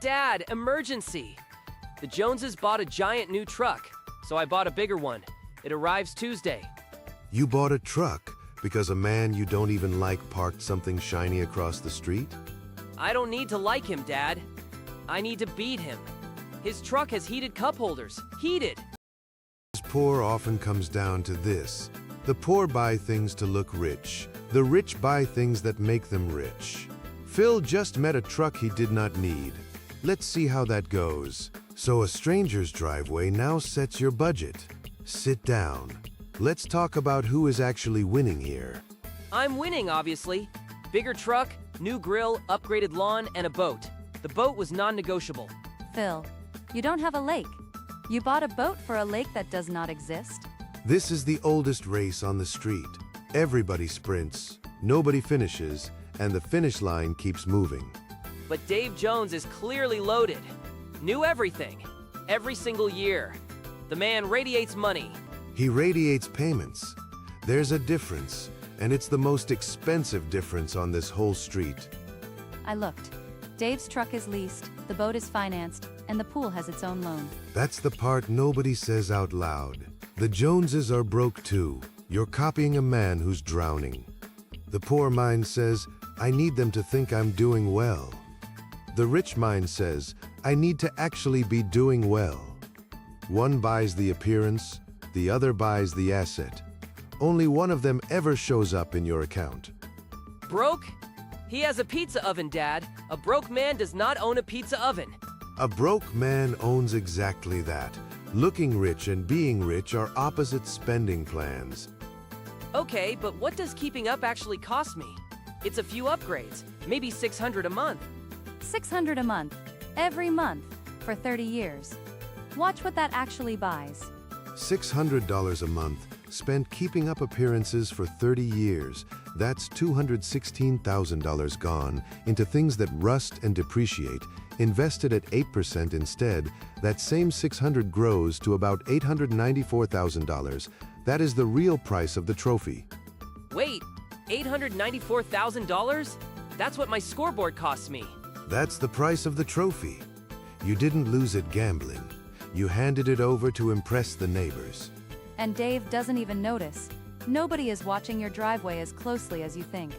Dad, emergency! The Joneses bought a giant new truck, so I bought a bigger one. It arrives Tuesday. You bought a truck because a man you don't even like parked something shiny across the street? I don't need to like him, Dad. I need to beat him. His truck has heated cup holders. Heated! Poor often comes down to this. The poor buy things to look rich. The rich buy things that make them rich. Phil just met a truck he did not need. Let's see how that goes. So a stranger's driveway now sets your budget. Sit down. Let's talk about who is actually winning here. I'm winning, obviously. Bigger truck, new grill, upgraded lawn, and a boat. The boat was non-negotiable. Phil, you don't have a lake. You bought a boat for a lake that does not exist? This is the oldest race on the street. Everybody sprints, nobody finishes, and the finish line keeps moving. But Dave Jones is clearly loaded. Knew everything. Every single year. The man radiates money. He radiates payments. There's a difference, and it's the most expensive difference on this whole street. I looked. Dave's truck is leased, the boat is financed, and the pool has its own loan. That's the part nobody says out loud. The Joneses are broke too. You're copying a man who's drowning. The poor mind says, I need them to think I'm doing well. The rich mind says, I need to actually be doing well. One buys the appearance, the other buys the asset. Only one of them ever shows up in your account. Broke? He has a pizza oven, Dad. A broke man does not own a pizza oven. A broke man owns exactly that. Looking rich and being rich are opposite spending plans. Okay, but what does keeping up actually cost me? It's a few upgrades, maybe $600 a month. $600 a month, every month, for 30 years. Watch what that actually buys. $600 a month, spent keeping up appearances for 30 years. That's $216,000 gone into things that rust and depreciate. Invested at 8% instead, that same $600 grows to about $894,000. That is the real price of the trophy. Wait, $894,000? That's what my scoreboard costs me. That's the price of the trophy. You didn't lose it gambling. You handed it over to impress the neighbors. And Dave doesn't even notice. Nobody is watching your driveway as closely as you think.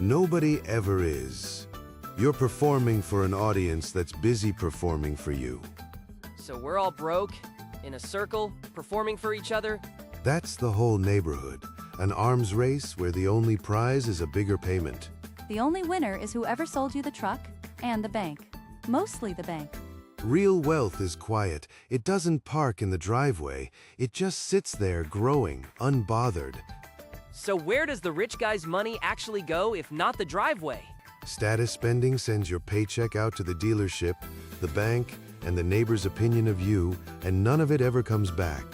Nobody ever is. You're performing for an audience that's busy performing for you. So we're all broke, in a circle, performing for each other? That's the whole neighborhood. An arms race where the only prize is a bigger payment. The only winner is whoever sold you the truck and the bank. Mostly the bank. Real wealth is quiet. It doesn't park in the driveway. It just sits there growing, unbothered. So where does the rich guy's money actually go if not the driveway? Status spending sends your paycheck out to the dealership, the bank, and the neighbor's opinion of you, and none of it ever comes back.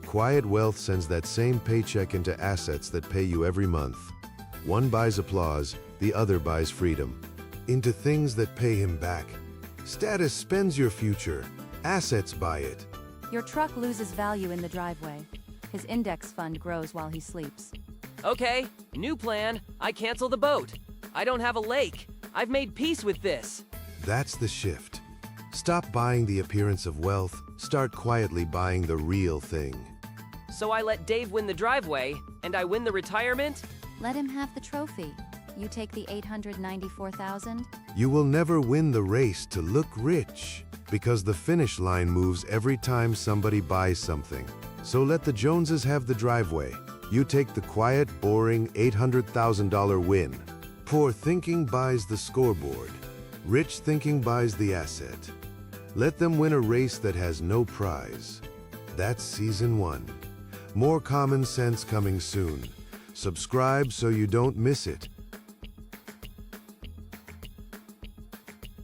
Quiet wealth sends that same paycheck into assets that pay you every month. One buys applause, the other buys freedom. Into things that pay him back. Status spends your future. Assets buy it. Your truck loses value in the driveway. His index fund grows while he sleeps. Okay, new plan. I cancel the boat. I don't have a lake. I've made peace with this. That's the shift. Stop buying the appearance of wealth. Start quietly buying the real thing. So I let Dave win the driveway, and I win the retirement? Let him have the trophy. You take the $894,000? You will never win the race to look rich, because the finish line moves every time somebody buys something. So let the Joneses have the driveway. You take the quiet, boring $800,000 win. Poor thinking buys the scoreboard. Rich thinking buys the asset. Let them win a race that has no prize. That's Season 1. More common sense coming soon. Subscribe so you don't miss it.